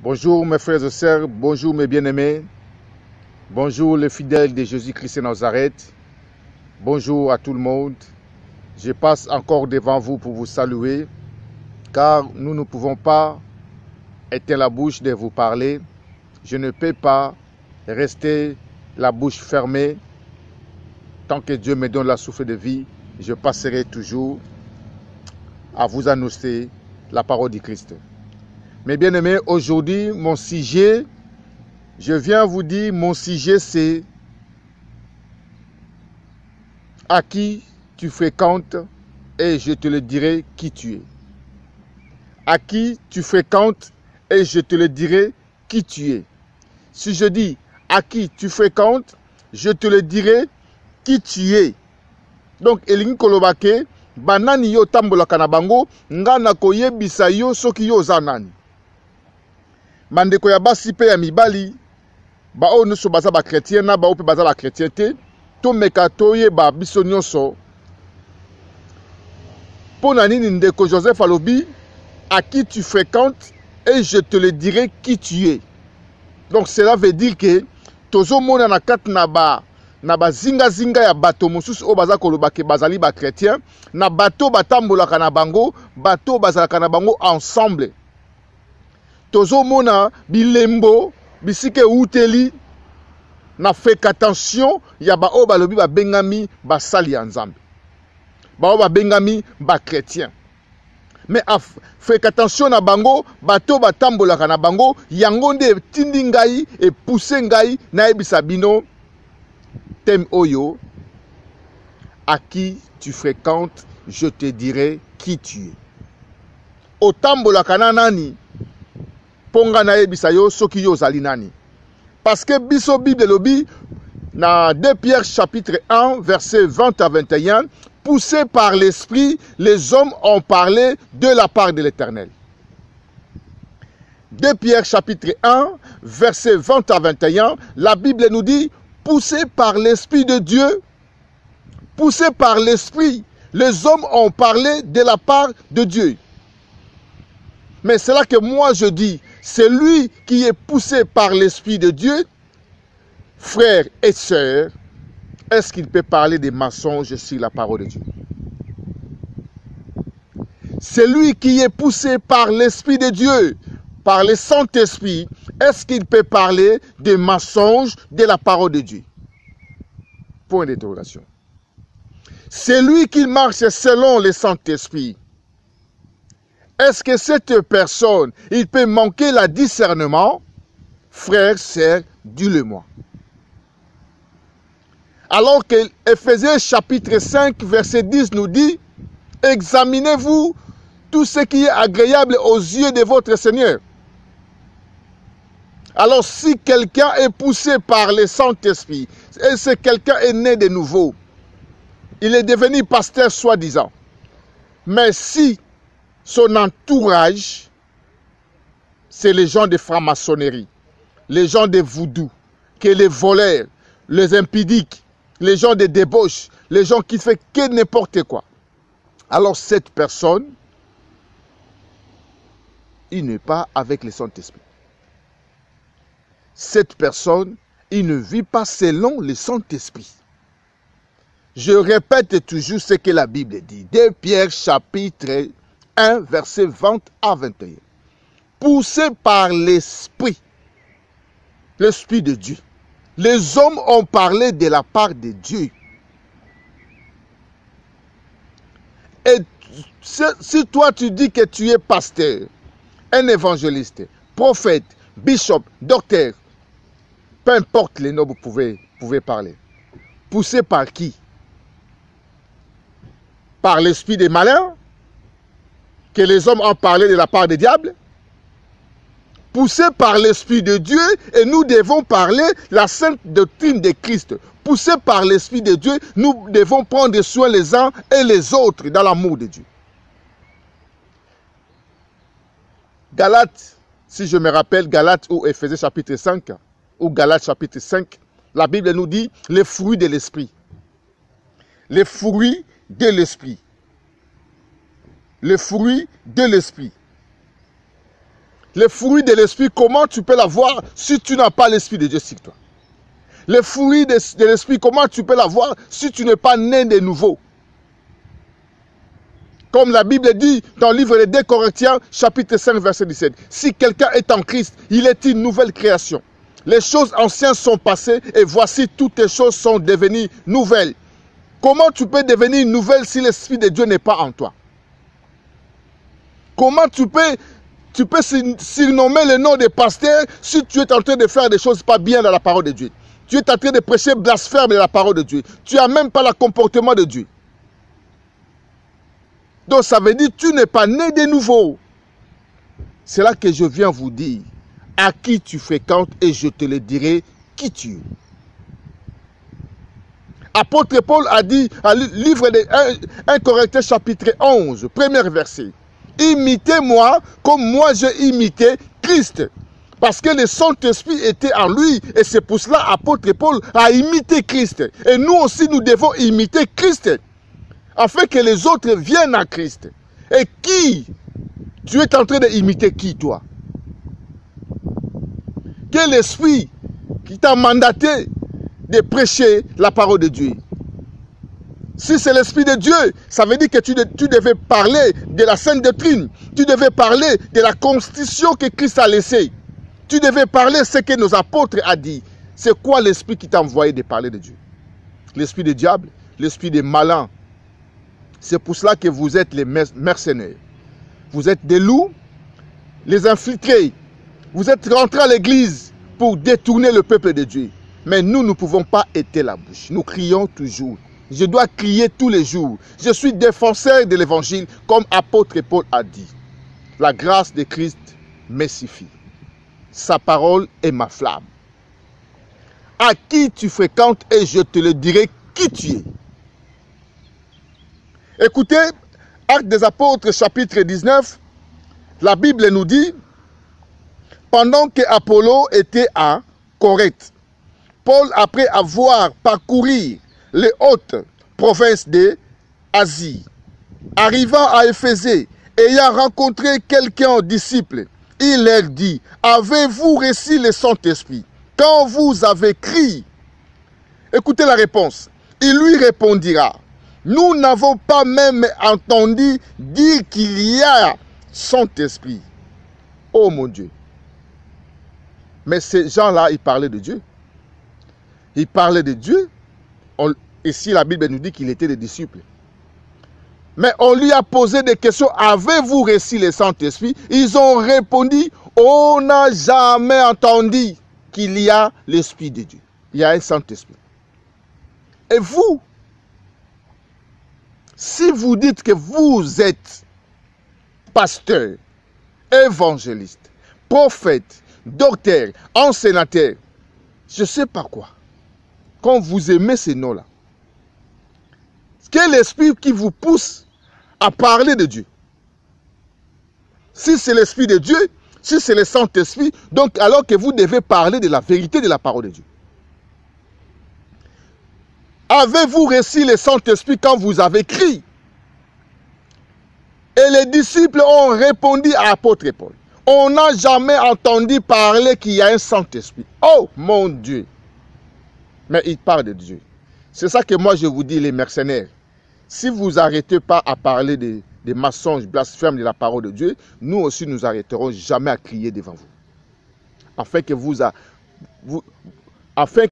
Bonjour mes frères et sœurs, bonjour mes bien-aimés, bonjour les fidèles de Jésus-Christ de Nazareth, bonjour à tout le monde. Je passe encore devant vous pour vous saluer, car nous ne pouvons pas éteindre la bouche de vous parler. Je ne peux pas rester la bouche fermée. Tant que Dieu me donne la souffle de vie, je passerai toujours à vous annoncer la parole du Christ. Mes bien-aimés, aujourd'hui, mon sujet, je viens vous dire, mon sujet c'est à qui tu fréquentes et je te le dirai qui tu es. À qui tu fréquentes et je te le dirai qui tu es. Si je dis à qui tu fréquentes, je te le dirai qui tu es. Donc, elingi kolobake, banani yo tambolaka na bango, nga na koyebisa yo soki yo oza nani. Mandeko ya basi pe ya mibali, ba o nusu baza ba chrétien na ba o pe baza ba chrétien te, to meka toye ba biso nyonso. Pona nini ndeko Joseph alobi, à qui tu fréquentes et je te le dirai qui tu es. Donc cela veut dire que tozo mona na kat na ba zinga ya bato mosusu o baza kolobake bazali ba chrétien, na bato batambolaka na bango, bato bazalaka na bango ensemble. Tozo mona bilembo bisike uteli na fréquentation ya ba o balobi ba bengami basali ya Nzambe. Ba o ba bengami ba chrétien. Mais à fréquentation na bango, bato batambolaka na bango, yango nde tindi ngai et pousse ngai na ebisa bino thème oyo, à qui tu fréquentes, je te dirai qui tu es. Otambolaka na nani, ponga na ebisa yo soki yo zali nani. Parce que biso Bible lobi, na 2 Pierre chapitre 1, verset 20 à 21, poussés par l'Esprit, les hommes ont parlé de la part de l'Éternel. 2 Pierre chapitre 1, verset 20 à 21, la Bible nous dit, poussés par l'Esprit de Dieu, poussés par l'Esprit, les hommes ont parlé de la part de Dieu. Mais c'est là que moi je dis, celui qui est poussé par l'Esprit de Dieu, frères et sœurs, est-ce qu'il peut parler des mensonges sur la parole de Dieu? Celui qui est poussé par l'Esprit de Dieu, par le Saint-Esprit, est-ce qu'il peut parler des mensonges de la parole de Dieu? Point d'interrogation. Celui qui marche selon le Saint-Esprit, est-ce que cette personne, il peut manquer le discernement? Frère, sœur, dis-le-moi. Alors que Éphésiens chapitre 5, verset 10 nous dit, examinez-vous tout ce qui est agréable aux yeux de votre Seigneur. Alors si quelqu'un est poussé par le Saint-Esprit, et si quelqu'un est né de nouveau, il est devenu pasteur soi-disant. Mais si son entourage, c'est les gens de franc-maçonnerie, les gens de voodoo, que les voleurs, les impudiques, les gens de débauche, les gens qui font que n'importe quoi. Alors cette personne, il n'est pas avec le Saint-Esprit. Cette personne, il ne vit pas selon le Saint-Esprit. Je répète toujours ce que la Bible dit. 2 Pierre chapitre 1, verset 20 à 21. Poussé par l'Esprit, l'Esprit de Dieu. Les hommes ont parlé de la part de Dieu. Et si toi tu dis que tu es pasteur, un évangéliste, prophète, bishop, docteur, peu importe les noms que vous pouvez parler. Poussé par qui? Par l'esprit des malins? Que les hommes ont parlé de la part des diables? Poussé par l'Esprit de Dieu, et nous devons parler la sainte doctrine de Christ. Poussé par l'Esprit de Dieu, nous devons prendre soin les uns et les autres dans l'amour de Dieu. Galates, si je me rappelle, Galates ou Éphésiens chapitre 5, ou Galates chapitre 5, la Bible nous dit les fruits de l'Esprit. Les fruits de l'Esprit. Les fruits de l'Esprit. Les fruits de l'esprit, comment tu peux l'avoir si tu n'as pas l'esprit de Dieu sur toi? Les fruits de l'esprit, comment tu peux l'avoir si tu n'es pas né de nouveau? Comme la Bible dit dans le livre des 2 Corinthiens, chapitre 5, verset 17. Si quelqu'un est en Christ, il est une nouvelle création. Les choses anciennes sont passées et voici toutes les choses sont devenues nouvelles. Comment tu peux devenir nouvelle si l'Esprit de Dieu n'est pas en toi? Comment tu peux surnommer le nom de pasteur si tu es en train de faire des choses pas bien dans la parole de Dieu? Tu es en train de prêcher blasphème de la parole de Dieu. Tu n'as même pas le comportement de Dieu. Donc ça veut dire que tu n'es pas né de nouveau. C'est là que je viens vous dire à qui tu fréquentes et je te le dirai qui tu es. Apôtre Paul a dit, dans le livre de 1 Corinthiens chapitre 11, premier verset. Imitez-moi comme moi j'ai imité Christ. Parce que le Saint-Esprit était en lui. Et c'est pour cela apôtre Paul a imité Christ. Et nous aussi nous devons imiter Christ. Afin que les autres viennent à Christ. Et qui? Tu es en train d'imiter qui toi? Quel esprit qui t'a mandaté de prêcher la parole de Dieu? Si c'est l'Esprit de Dieu, ça veut dire que tu devais parler de la Sainte Doctrine. Tu devais parler de la constitution que Christ a laissée. Tu devais parler ce que nos apôtres ont dit. C'est quoi l'esprit qui t'a envoyé de parler de Dieu? L'esprit du diable, l'esprit des malins. C'est pour cela que vous êtes les mercenaires. Vous êtes des loups, les infiltrés. Vous êtes rentrés à l'église pour détourner le peuple de Dieu. Mais nous ne pouvons pas éteindre la bouche. Nous crions toujours. Je dois crier tous les jours. Je suis défenseur de l'évangile, comme apôtre Paul a dit. La grâce de Christ me suffit. Sa parole est ma flamme. À qui tu fréquentes et je te le dirai qui tu es. Écoutez, Actes des Apôtres, chapitre 19, la Bible nous dit, pendant que Apollo était à Corinthe, Paul, après avoir parcouru les hautes provinces d'Asie, arrivant à Éphèse, ayant rencontré quelqu'un disciple, il leur dit, avez-vous reçu le Saint-Esprit quand vous avez crié? Écoutez la réponse. Il lui répondira, nous n'avons pas même entendu dire qu'il y a Saint-Esprit. Oh mon Dieu. Mais ces gens-là, ils parlaient de Dieu. Ils parlaient de Dieu. Ici, la Bible nous dit qu'il était des disciples. Mais on lui a posé des questions. Avez-vous reçu le Saint-Esprit? Ils ont répondu, on n'a jamais entendu qu'il y a l'Esprit de Dieu. Il y a un Saint-Esprit. Et vous, si vous dites que vous êtes pasteur, évangéliste, prophète, docteur, enseignateur, je ne sais pas quoi, quand vous aimez ces noms-là, quel esprit qui vous pousse à parler de Dieu? Si c'est l'Esprit de Dieu, si c'est le Saint-Esprit, donc alors que vous devez parler de la vérité de la parole de Dieu. Avez-vous reçu le Saint-Esprit quand vous avez crié? Et les disciples ont répondu à l'apôtre Paul. On n'a jamais entendu parler qu'il y a un Saint-Esprit. Oh mon Dieu! Mais il parle de Dieu. C'est ça que moi je vous dis, les mercenaires. Si vous n'arrêtez pas à parler des mensonges, blasphèmes de la parole de Dieu, nous aussi nous n'arrêterons jamais à crier devant vous. Afin